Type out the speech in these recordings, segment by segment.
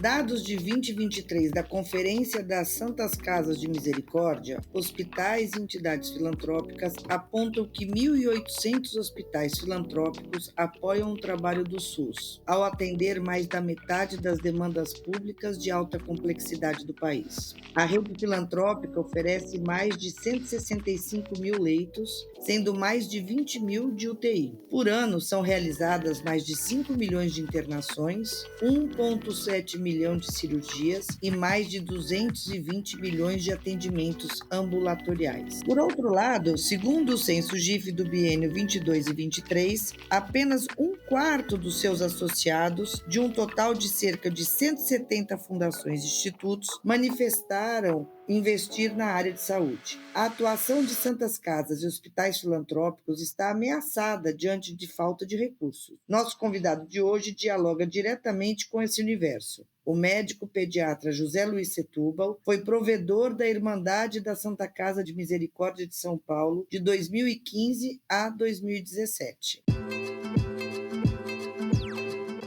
Dados de 2023 da Conferência das Santas Casas de Misericórdia, hospitais e entidades filantrópicas apontam que 1.800 hospitais filantrópicos apoiam o trabalho do SUS, ao atender mais da metade das demandas públicas de alta complexidade do país. A rede filantrópica oferece mais de 165 mil leitos, sendo mais de 20 mil de UTI. Por ano, são realizadas mais de 5 milhões de internações, 1,7 milhão de cirurgias e mais de 220 milhões de atendimentos ambulatoriais. Por outro lado, segundo o censo GIF do biênio 22 e 23, apenas um quarto dos seus associados, de um total de cerca de 170 fundações e institutos, manifestaram investir na área de saúde. A atuação de santas casas e hospitais filantrópicos está ameaçada diante de falta de recursos. Nosso convidado de hoje dialoga diretamente com esse universo. O médico pediatra José Luiz Setúbal foi provedor da Irmandade da Santa Casa de Misericórdia de São Paulo de 2015 a 2017.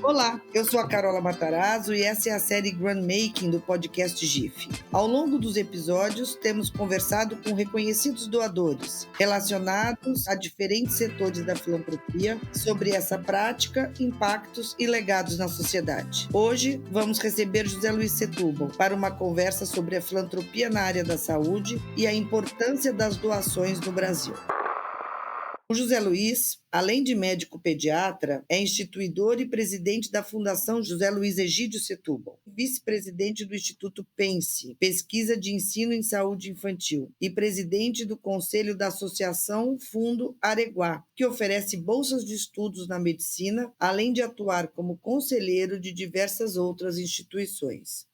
Olá, eu sou a Carola Matarazzo e essa é a série Grandmaking do podcast GIF. Ao longo dos episódios, temos conversado com reconhecidos doadores relacionados a diferentes setores da filantropia sobre essa prática, impactos e legados na sociedade. Hoje, vamos receber José Luiz Setúbal para uma conversa sobre a filantropia na área da saúde e a importância das doações no Brasil. O José Luiz, além de médico pediatra, é instituidor e presidente da Fundação José Luiz Egídio Setúbal, vice-presidente do Instituto Pense, Pesquisa de Ensino em Saúde Infantil, e presidente do Conselho da Associação Fundo Areguá, que oferece bolsas de estudos na medicina, além de atuar como conselheiro de diversas outras instituições.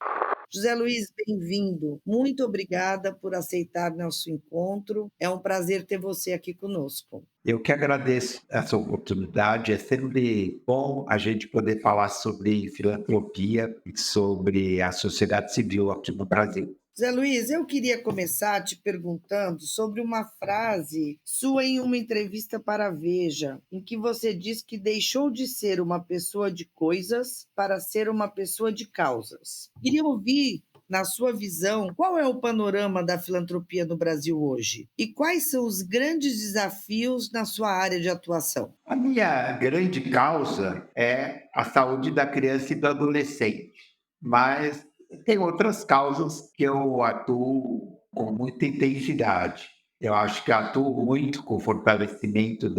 José Luiz, bem-vindo. Muito obrigada por aceitar nosso encontro. É um prazer ter você aqui conosco. Eu que agradeço essa oportunidade. É sempre bom a gente poder falar sobre filantropia e sobre a sociedade civil aqui no Brasil. Zé Luiz, eu queria começar te perguntando sobre uma frase sua em uma entrevista para a Veja, em que você diz que deixou de ser uma pessoa de coisas para ser uma pessoa de causas. Queria ouvir, na sua visão, qual é o panorama da filantropia no Brasil hoje? E quais são os grandes desafios na sua área de atuação? A minha grande causa é a saúde da criança e do adolescente, mas tem outras causas que eu atuo com muita intensidade. Eu acho que atuo muito com o fortalecimento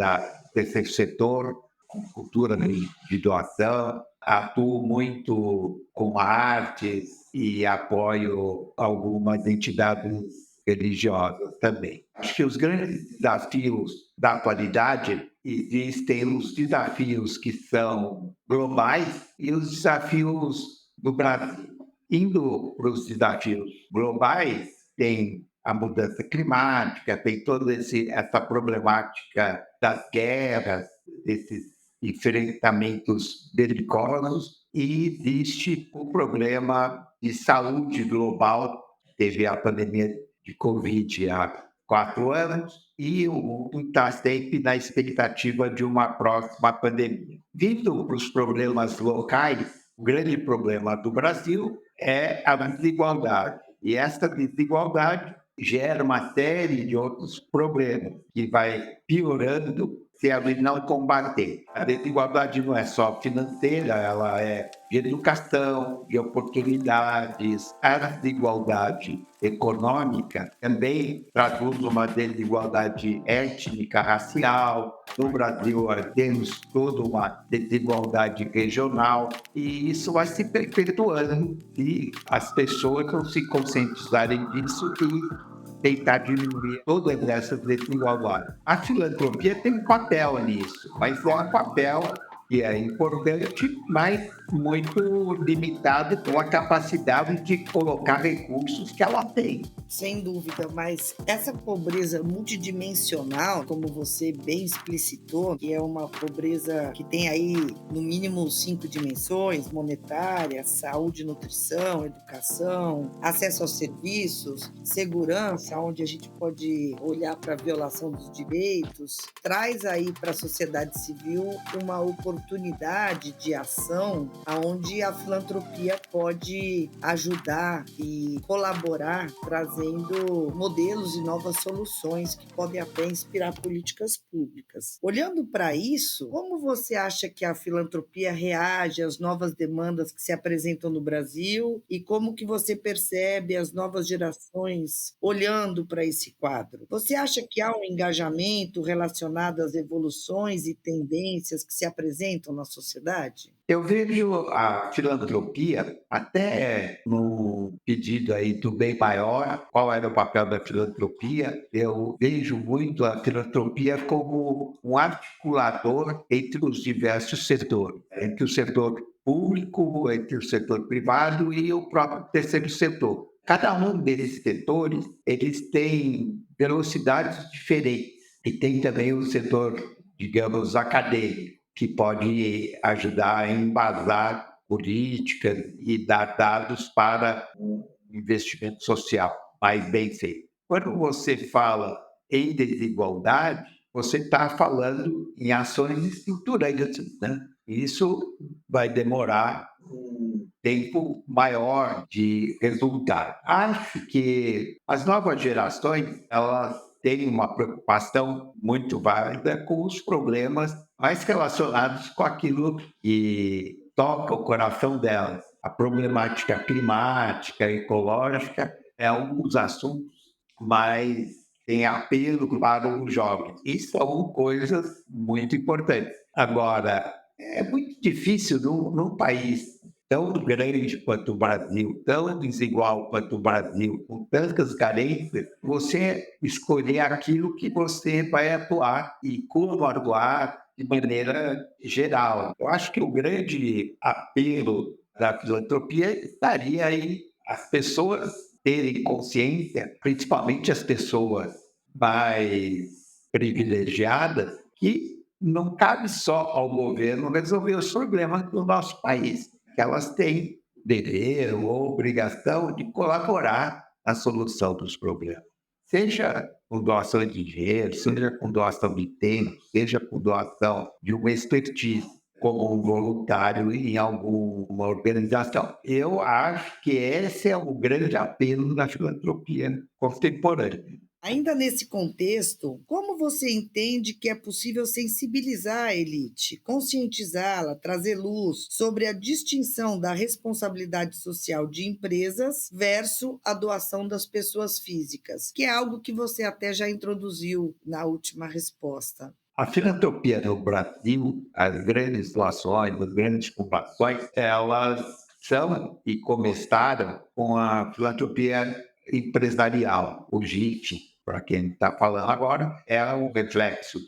desse setor, com cultura de doação, atuo muito com artes e apoio algumas entidades religiosas também. Acho que os grandes desafios da atualidade, existem os desafios que são globais e os desafios do Brasil. Indo para os desafios globais, tem a mudança climática, tem toda essa problemática das guerras, desses enfrentamentos belicosos, e existe o problema de saúde global. Teve a pandemia de Covid há 4 anos e o mundo está sempre na expectativa de uma próxima pandemia. Vindo para os problemas locais, o grande problema do Brasil é a desigualdade. E essa desigualdade gera uma série de outros problemas que vai piorando se a gente não combater. A desigualdade não é só financeira, ela é de educação, de oportunidades. A desigualdade econômica também traduz uma desigualdade étnica, racial. No Brasil, temos toda uma desigualdade regional e isso vai se perpetuando se as pessoas não se conscientizarem disso e tentar diminuir toda essa desigualdade. A filantropia tem um papel nisso, mas é um papel que é importante, mas muito limitado pela capacidade de colocar recursos que ela tem. Sem dúvida, mas essa pobreza multidimensional, como você bem explicitou, que é uma pobreza que tem aí no mínimo 5 dimensões: monetária, saúde, nutrição, educação, acesso aos serviços, segurança, onde a gente pode olhar para a violação dos direitos, traz aí para a sociedade civil uma oportunidade de ação onde a filantropia pode ajudar e colaborar, trazendo modelos e novas soluções que podem até inspirar políticas públicas. Olhando para isso, como você acha que a filantropia reage às novas demandas que se apresentam no Brasil e como que você percebe as novas gerações olhando para esse quadro? Você acha que há um engajamento relacionado às evoluções e tendências que se apresentam na sociedade? Eu vejo a filantropia, até no pedido aí do bem maior, qual era o papel da filantropia, eu vejo muito a filantropia como um articulador entre os diversos setores, entre o setor público, entre o setor privado e o próprio terceiro setor. Cada um desses setores, eles têm velocidades diferentes e tem também o setor, digamos, acadêmico, que pode ajudar a embasar políticas e dar dados para um investimento social mais bem feito. Quando você fala em desigualdade, você está falando em ações estruturantes, né? Isso vai demorar um tempo maior de resultado. Acho que as novas gerações, elas têm uma preocupação muito válida com os problemas mais relacionados com aquilo que toca o coração delas. A problemática climática, ecológica, é um dos assuntos mais tem apelo para os jovens. E são coisas muito importantes. Agora, é muito difícil num país tão grande quanto o Brasil, tão desigual quanto o Brasil, com tantas carências, você escolher aquilo que você vai atuar e como atuar de maneira geral. Eu acho que o grande apelo da filantropia estaria em as pessoas terem consciência, principalmente as pessoas mais privilegiadas, que não cabe só ao governo resolver os problemas do nosso país, que elas têm dever ou obrigação de colaborar na solução dos problemas. Seja com doação de dinheiro, seja com doação de tempo, seja com doação de uma expertise, como um voluntário em alguma organização. Eu acho que esse é o grande apelo da filantropia contemporânea. Ainda nesse contexto, como você entende que é possível sensibilizar a elite, conscientizá-la, trazer luz sobre a distinção da responsabilidade social de empresas versus a doação das pessoas físicas, que é algo que você até já introduziu na última resposta? A filantropia no Brasil, as grandes doações, as grandes fundações, elas são e começaram com a filantropia empresarial, o GIF, para quem está falando agora, é um reflexo.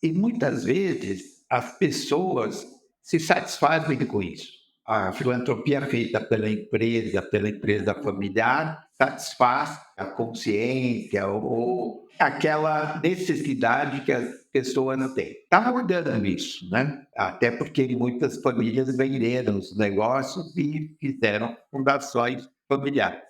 E muitas vezes as pessoas se satisfazem com isso. A filantropia feita pela empresa familiar, satisfaz a consciência ou aquela necessidade que as pessoas não têm. Está mudando isso, né? Até porque muitas famílias venderam os negócios e fizeram fundações familiares.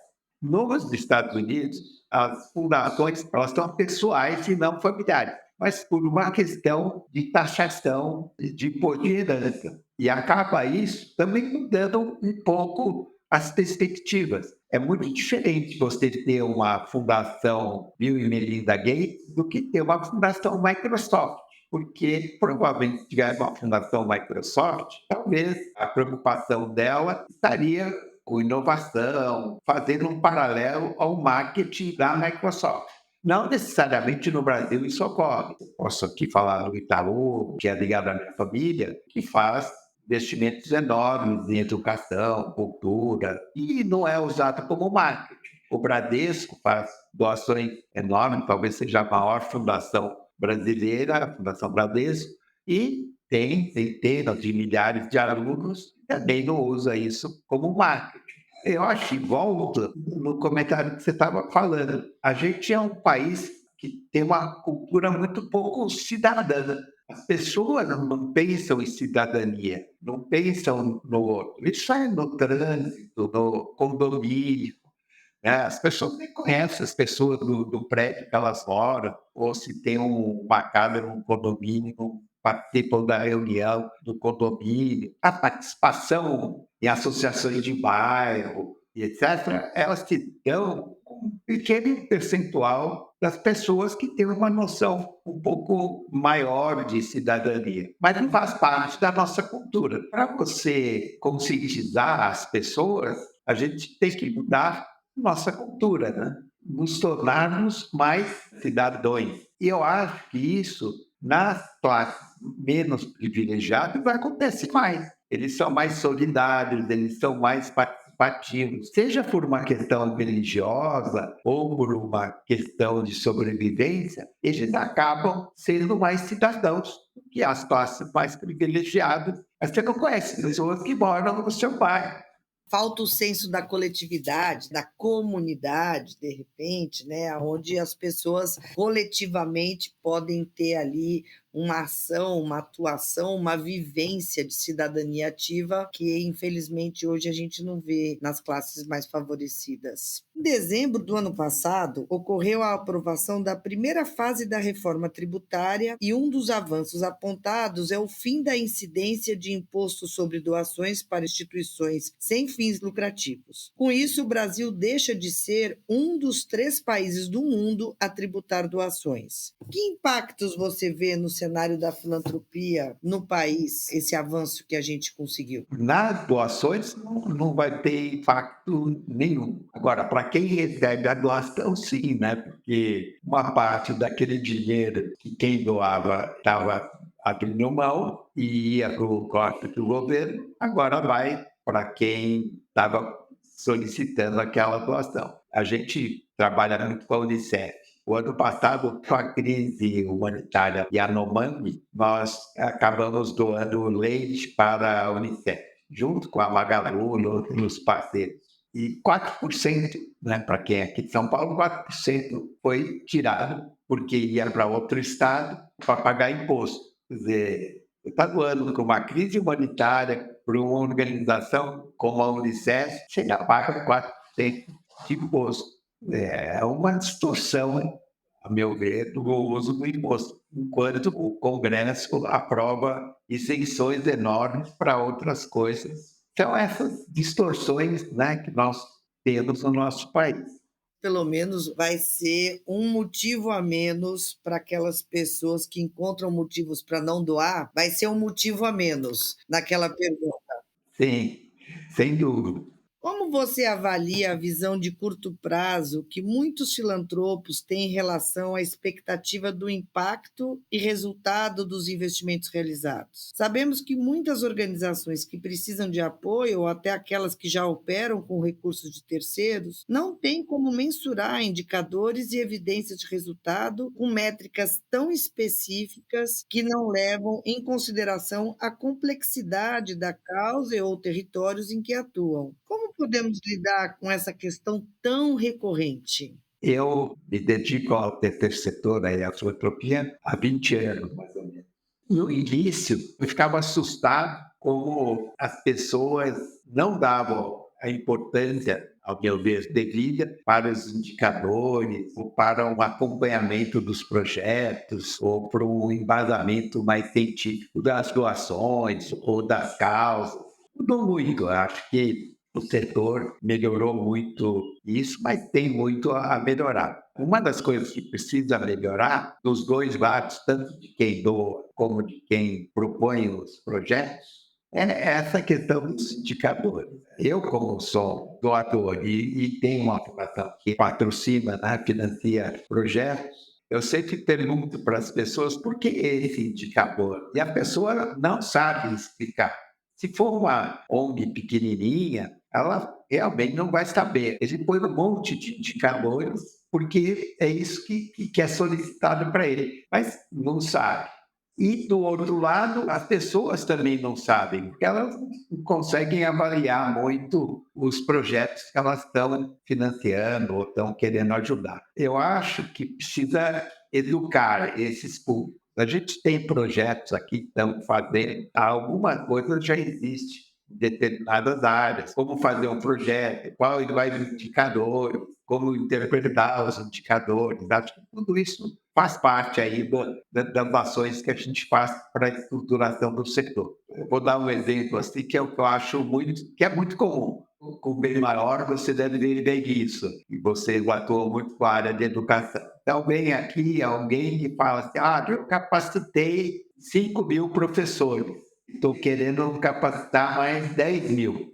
Nos Estados Unidos, as fundações elas são pessoais e não familiares, mas por uma questão de taxação de imposto de herança. E acaba isso também mudando um pouco as perspectivas. É muito diferente você ter uma fundação Bill e Melinda Gates do que ter uma fundação Microsoft. Porque provavelmente, se tiver uma fundação Microsoft, talvez a preocupação dela estaria com inovação, fazendo um paralelo ao marketing da Microsoft. Não necessariamente no Brasil isso ocorre. Posso aqui falar do Itaú, que é ligado à minha família, que faz investimentos enormes em educação, cultura, e não é usado como marketing. O Bradesco faz doações enormes, talvez seja a maior fundação brasileira, a Fundação Bradesco, e tem centenas de milhares de alunos que também não usa isso como marketing. Eu acho que volta no comentário que você estava falando. A gente é um país que tem uma cultura muito pouco cidadã. As pessoas não pensam em cidadania, não pensam no outro. Isso é no trânsito, no condomínio, né? As pessoas nem conhecem as pessoas do prédio que elas moram, ou se tem uma casa num condomínio, participam da reunião do condomínio, a participação em associações de bairro, e etc., elas se dão com um pequeno percentual das pessoas que têm uma noção um pouco maior de cidadania. Mas não faz parte da nossa cultura. Para você conscientizar as pessoas, a gente tem que mudar nossa cultura, né? Nos tornarmos mais cidadãos. E eu acho que isso, nas classes menos privilegiadas, vai acontecer mais. Eles são mais solidários, eles são mais participativos, seja por uma questão religiosa ou por uma questão de sobrevivência, eles acabam sendo mais cidadãos que as classes mais privilegiadas. Você não conhece pessoas que moram no seu bairro. Falta o senso da coletividade, da comunidade, de repente, né, onde as pessoas coletivamente podem ter ali uma ação, uma atuação, uma vivência de cidadania ativa que, infelizmente, hoje a gente não vê nas classes mais favorecidas. Em dezembro do ano passado, ocorreu a aprovação da primeira fase da reforma tributária e um dos avanços apontados é o fim da incidência de imposto sobre doações para instituições sem fins lucrativos. Com isso, o Brasil deixa de ser um dos 3 países do mundo a tributar doações. Que impactos você vê no cenário da filantropia no país, esse avanço que a gente conseguiu? Nas doações não vai ter impacto nenhum. Agora, para quem recebe a doação, sim, né? Porque uma parte daquele dinheiro que quem doava estava abrindo mão e ia para o corte do governo, agora vai para quem estava solicitando aquela doação. A gente trabalha muito com a Unicef. O ano passado, com a crise humanitária Yanomami, nós acabamos doando leite para a Unicef, junto com a Magalu e outros parceiros. E 4%, né, para quem é aqui de São Paulo, 4% foi tirado, porque ia para outro estado para pagar imposto. Quer dizer, está doando com uma crise humanitária para uma organização como a Unicef, você já paga 4% de imposto. É uma distorção, a meu ver, do uso do imposto, enquanto o Congresso aprova isenções enormes para outras coisas. Então, essas distorções, né, que nós temos no nosso país. Pelo menos vai ser um motivo a menos para aquelas pessoas que encontram motivos para não doar, vai ser um motivo a menos naquela pergunta. Sim, sem dúvida. Como você avalia a visão de curto prazo que muitos filantropos têm em relação à expectativa do impacto e resultado dos investimentos realizados? Sabemos que muitas organizações que precisam de apoio, ou até aquelas que já operam com recursos de terceiros, não têm como mensurar indicadores e evidências de resultado com métricas tão específicas que não levam em consideração a complexidade da causa ou territórios em que atuam. Como podemos lidar com essa questão tão recorrente? Eu me dedico ao terceiro setor, à filantropia, há 20 anos, mais ou menos. No início, eu ficava assustado como as pessoas não davam a importância, ao meu ver, devida para os indicadores, ou para um acompanhamento dos projetos, ou para um embasamento mais científico das doações ou das causas. Mudou muito, acho que o setor melhorou muito isso, mas tem muito a melhorar. Uma das coisas que precisa melhorar, dos dois lados, tanto de quem doa como de quem propõe os projetos, é essa questão dos indicadores. Eu, como sou doador e tenho uma fundação que patrocina, né, financia projetos, eu sempre pergunto para as pessoas por que esse indicador. E a pessoa não sabe explicar. Se for uma ONG pequenininha, ela realmente não vai saber. Ele põe um monte de indicadores porque é isso que é solicitado para ele, mas não sabe. E, do outro lado, as pessoas também não sabem, porque elas não conseguem avaliar muito os projetos que elas estão financiando ou estão querendo ajudar. Eu acho que precisa educar esses públicos. A gente tem projetos aqui que estão fazendo, alguma coisa já existe em determinadas áreas, como fazer um projeto, quais os indicadores, como interpretar os indicadores. Acho que tudo isso faz parte aí das ações que a gente faz para a estruturação do setor. Eu vou dar um exemplo assim, que é o que eu acho que é muito comum. Com o bem maior, você deve ver bem isso. E você atua muito com a área de educação. Então, vem aqui alguém que fala assim, eu capacitei 5.000 professores. Estou querendo capacitar mais 10.000.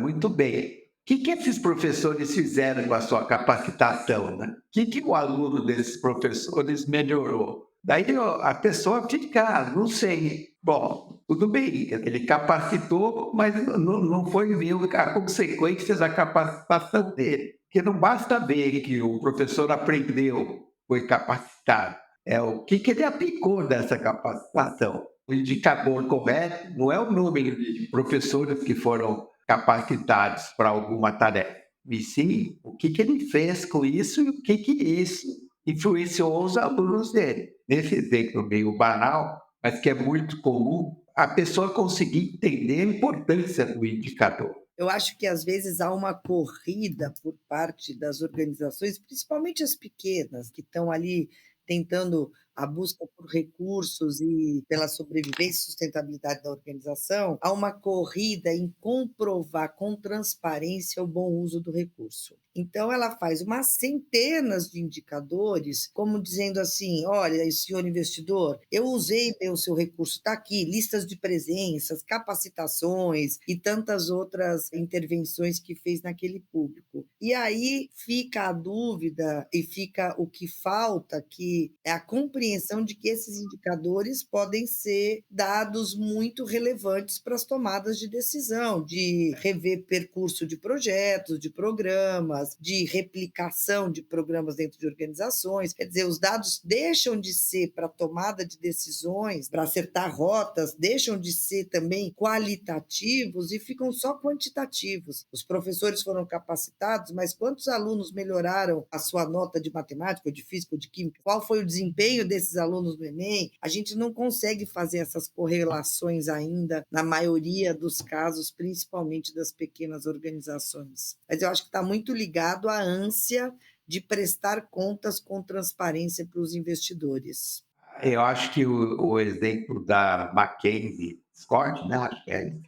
Muito bem. O que esses professores fizeram com a sua capacitação? Né? O que o aluno desses professores melhorou? Daí a pessoa fica, não sei. Bom, tudo bem, ele capacitou, mas não foi ver as consequências da capacitação dele. Porque não basta ver que o professor aprendeu, foi capacitado. É o que ele aplicou dessa capacitação. O indicador correto não é o número de professores que foram capacitados para alguma tarefa, e sim o que ele fez com isso e o que isso influenciou os alunos dele. Nesse exemplo meio banal, mas que é muito comum, a pessoa conseguir entender a importância do indicador. Eu acho que às vezes há uma corrida por parte das organizações, principalmente as pequenas, que estão ali tentando a busca por recursos e pela sobrevivência e sustentabilidade da organização, há uma corrida em comprovar com transparência o bom uso do recurso. Então, ela faz umas centenas de indicadores, como dizendo assim, olha, senhor investidor, eu usei bem o seu recurso, está aqui, listas de presenças, capacitações e tantas outras intervenções que fez naquele público. E aí fica a dúvida e fica o que falta, que é a compreensão de que esses indicadores podem ser dados muito relevantes para as tomadas de decisão, de rever percurso de projetos, de programas, de replicação de programas dentro de organizações. Quer dizer, os dados deixam de ser para tomada de decisões, para acertar rotas, deixam de ser também qualitativos e ficam só quantitativos. Os professores foram capacitados, mas quantos alunos melhoraram a sua nota de matemática, ou de física, ou de química? Qual foi o desempenho desses alunos no Enem? A gente não consegue fazer essas correlações ainda, na maioria dos casos, principalmente das pequenas organizações. Mas eu acho que está muito ligado à ânsia de prestar contas com transparência para os investidores. Eu acho que o exemplo da Mackenzie Scott, né,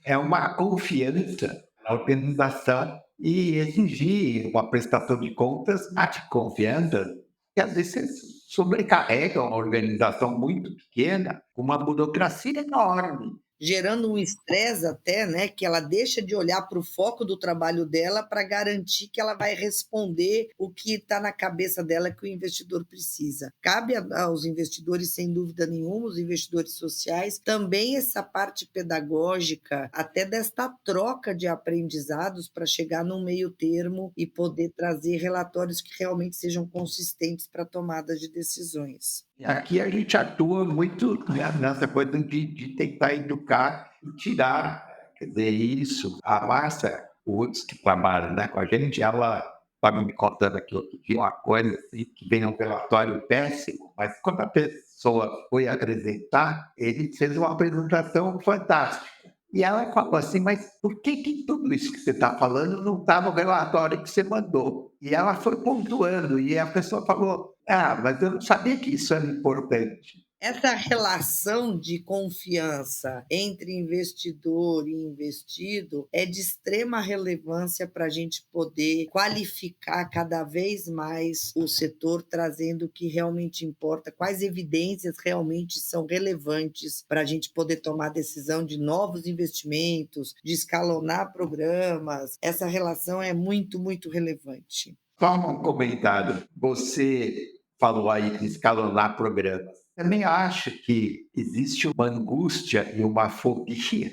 é uma confiança na organização e exigir uma prestação de contas de confiança, que às vezes sobrecarrega uma organização muito pequena com uma burocracia enorme. Gerando um estresse até, né, que ela deixa de olhar para o foco do trabalho dela para garantir que ela vai responder o que está na cabeça dela que o investidor precisa. Cabe aos investidores, sem dúvida nenhuma, os investidores sociais, também essa parte pedagógica, até desta troca de aprendizados para chegar num meio termo e poder trazer relatórios que realmente sejam consistentes para a tomada de decisões. Aqui a gente atua muito, né, nessa coisa de tentar educar e tirar, quer dizer, isso. A Márcia Woods, que trabalha, né, com a gente, ela estava me contando aqui outro dia uma coisa assim, que vem um relatório péssimo, mas quando a pessoa foi apresentar, ele fez uma apresentação fantástica. E ela falou assim, mas por que tudo isso que você está falando não está no relatório que você mandou? E ela foi pontuando, e a pessoa falou, mas eu não sabia que isso era importante. Essa relação de confiança entre investidor e investido é de extrema relevância para a gente poder qualificar cada vez mais o setor, trazendo o que realmente importa, quais evidências realmente são relevantes para a gente poder tomar decisão de novos investimentos, de escalonar programas. Essa relação é muito, muito relevante. Só um comentário. Você falou aí de escalonar programas. Também acho que existe uma angústia e uma fobia.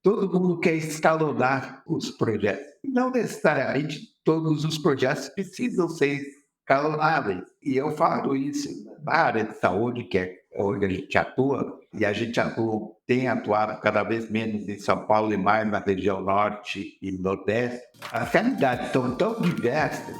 Todo mundo quer escalonar os projetos. Não necessariamente todos os projetos precisam ser escalonáveis. E eu falo isso na área de saúde, que é onde a gente atua, e a gente tem atuado cada vez menos em São Paulo e mais na região norte e nordeste. As realidades são tão diversas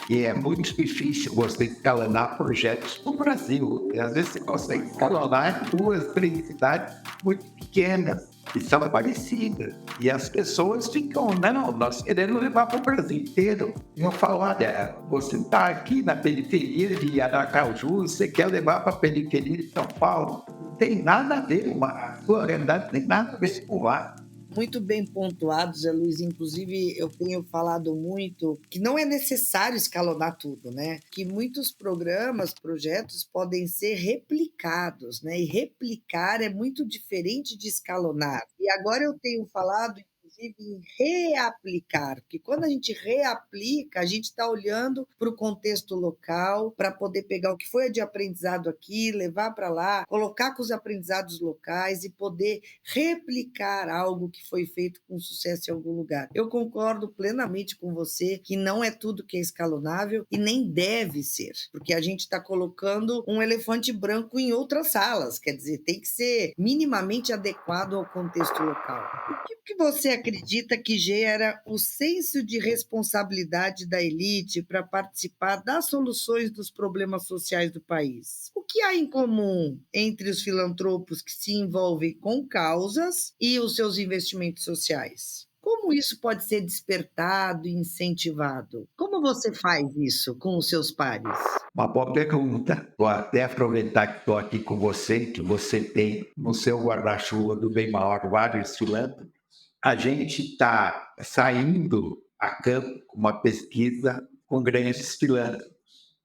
que é muito difícil você escalonar projetos no Brasil. E às vezes você consegue escalonar 2, 3 cidades muito pequenas. que são parecidas. E as pessoas ficam, não, nós queremos levar para o Brasil inteiro. E eu falo, olha, você está aqui na periferia de Aracaju, você quer levar para a periferia de São Paulo? Não tem nada a ver, a sua realidade não tem nada a ver com lá. Muito bem pontuado, Zé Luiz. Inclusive, eu tenho falado muito que não é necessário escalonar tudo, né? Que muitos programas, projetos podem ser replicados, né? E replicar é muito diferente de escalonar. E agora eu tenho falado, inclusive, em reaplicar, porque quando a gente reaplica, a gente está olhando para o contexto local, para poder pegar o que foi de aprendizado aqui, levar para lá, colocar com os aprendizados locais e poder replicar algo que foi feito com sucesso em algum lugar. Eu concordo plenamente com você que não é tudo que é escalonável e nem deve ser, porque a gente está colocando um elefante branco em outras salas, quer dizer, tem que ser minimamente adequado ao contexto local. O que você acredita que gera o senso de responsabilidade da elite para participar das soluções dos problemas sociais do país? O que há em comum entre os filantropos que se envolvem com causas e os seus investimentos sociais? Como isso pode ser despertado e incentivado? Como você faz isso com os seus pares? Uma boa pergunta. Vou até aproveitar que estou aqui com você, que você tem no seu guarda-chuva do bem maior vários filantropos. A gente está saindo a campo com uma pesquisa com grandes filântropos,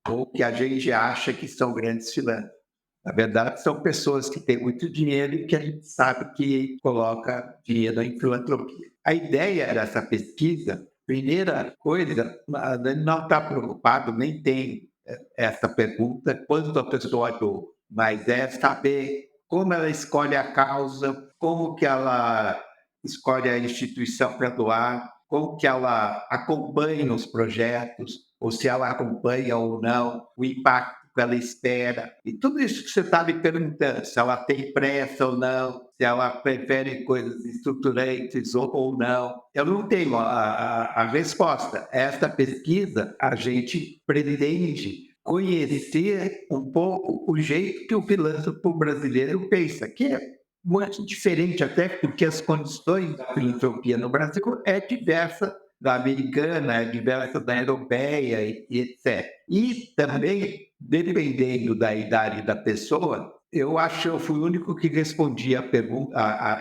ou que a gente acha que são grandes filântropos. Na verdade, são pessoas que têm muito dinheiro e que a gente sabe que coloca dinheiro em filantropia. A ideia dessa pesquisa, primeira coisa, a gente não está preocupado, nem tem essa pergunta, quanto a pessoa doa, mas é saber como ela escolhe a causa, como que ela escolhe a instituição para doar, como que ela acompanha os projetos, ou se ela acompanha ou não, o impacto que ela espera. E tudo isso que você está me perguntando, se ela tem pressa ou não, se ela prefere coisas estruturantes ou não. Eu não tenho a resposta. Esta pesquisa, a gente pretende conhecer um pouco o jeito que o filântropo brasileiro pensa, que é muito diferente, até porque as condições da filantropia no Brasil é diversa da americana, é diversa da europeia e etc. E também, dependendo da idade da pessoa, eu acho que eu fui o único que respondi a pergunta, a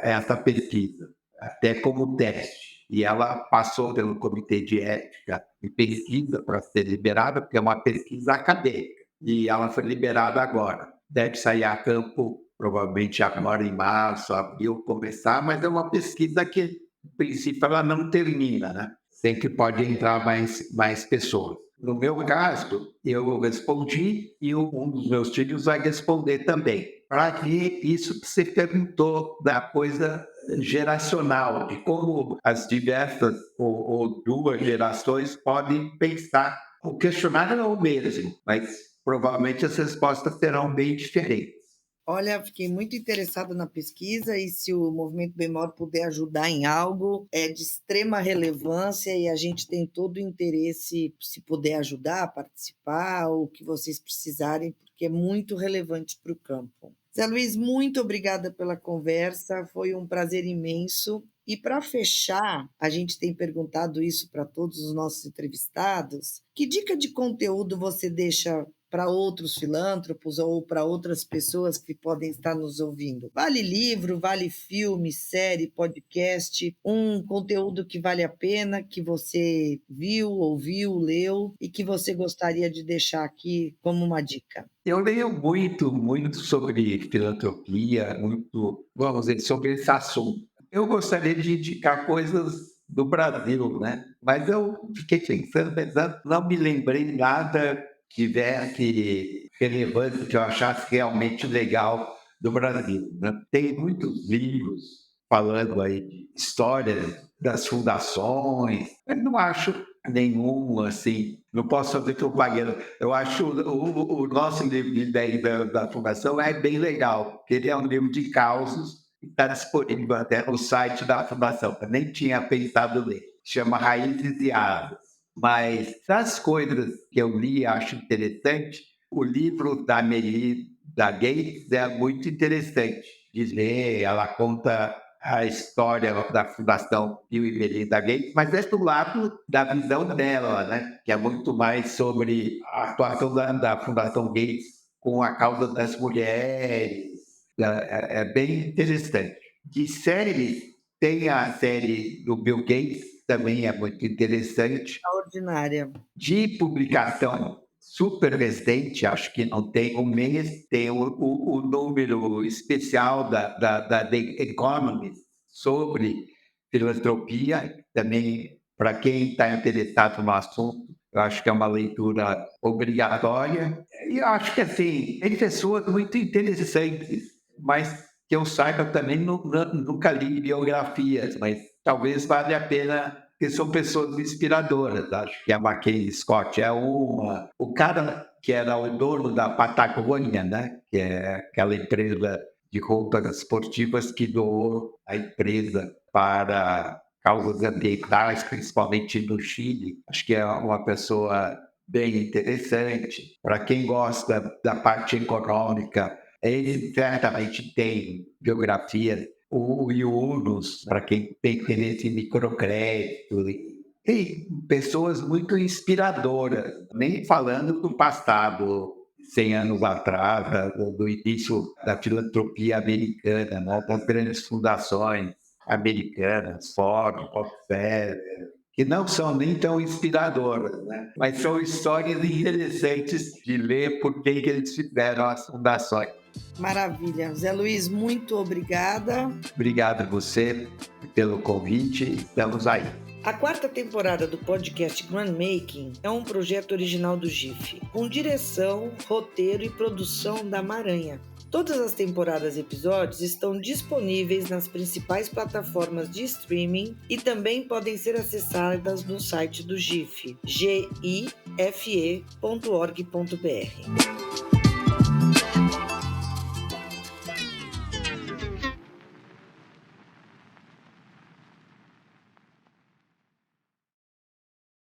essa pesquisa, até como teste. E ela passou pelo Comitê de Ética e Pesquisa para ser liberada, porque é uma pesquisa acadêmica. E ela foi liberada agora. Deve sair a campo provavelmente agora em março, abril, começar, mas é uma pesquisa que, no princípio, ela não termina, né? Sempre pode entrar mais pessoas. No meu caso, eu respondi e um dos meus filhos vai responder também. Para que isso que você perguntou da coisa geracional, de como as diversas ou duas gerações podem pensar. O questionário é o mesmo, mas provavelmente as respostas serão bem diferentes. Olha, fiquei muito interessada na pesquisa e se o Movimento Bem Maior puder ajudar em algo, é de extrema relevância e a gente tem todo o interesse, se puder ajudar, participar, ou o que vocês precisarem, porque é muito relevante para o campo. Zé Luiz, muito obrigada pela conversa, foi um prazer imenso. E para fechar, a gente tem perguntado isso para todos os nossos entrevistados. Que dica de conteúdo você deixa para outros filântropos ou para outras pessoas que podem estar nos ouvindo? Vale livro, vale filme, série, podcast, um conteúdo que vale a pena, que você viu, ouviu, leu e que você gostaria de deixar aqui como uma dica? Eu leio muito sobre filantropia, muito, vamos dizer, sobre esse assunto. Eu gostaria de indicar coisas do Brasil, né? Mas eu fiquei pensando, não me lembrei nada que tivesse relevante, que eu achasse realmente legal do Brasil, né? Tem muitos livros falando aí de histórias das fundações. Eu não acho nenhum, assim, não posso fazer propaganda. Eu acho o nosso livro de ideias da Fundação é bem legal, porque ele é um livro de causos e está disponível até no site da Fundação. Eu nem tinha pensado ler. Chama Raízes e Árvores. Mas das coisas que eu li e acho interessante, o livro da Melinda Gates é muito interessante. de ler, ela conta a história da Fundação Bill e Melinda Gates, mas é do lado da visão dela, né? Que é muito mais sobre a atuação da Fundação Gates com a causa das mulheres. É bem interessante. De série, tem a série do Bill Gates, também é muito interessante. Extraordinária. De publicação super recente, acho que não tem um mês, tem o número especial da The Economist sobre filantropia, também para quem está interessado no assunto, eu acho que é uma leitura obrigatória. E eu acho que, assim, tem pessoas muito interessantes, mas que eu saiba também nunca li biografias, mas talvez valha a pena, porque são pessoas inspiradoras. Acho que a Mackenzie Scott é uma. O cara que era o dono da Patagônia, né? Que é aquela empresa de roupas esportivas que doou a empresa para causas ambientais, principalmente no Chile. Acho que é uma pessoa bem interessante. Para quem gosta da parte econômica, ele certamente tem biografia. O Yunus, para quem tem interesse em microcrédito. Tem pessoas muito inspiradoras, nem falando do passado, 100 anos atrás, do início da filantropia americana, né, das grandes fundações americanas, Ford, Rockefeller, que não são nem tão inspiradoras, né? Mas são histórias interessantes de ler por que eles fizeram as fundações. Maravilha. Zé Luiz, muito obrigada. Obrigado a você pelo convite. Estamos aí. A 4ª temporada do podcast Grandmaking é um projeto original do GIF, com direção, roteiro e produção da Maranha. Todas as temporadas e episódios estão disponíveis nas principais plataformas de streaming e também podem ser acessadas no site do GIF, gife.org.br.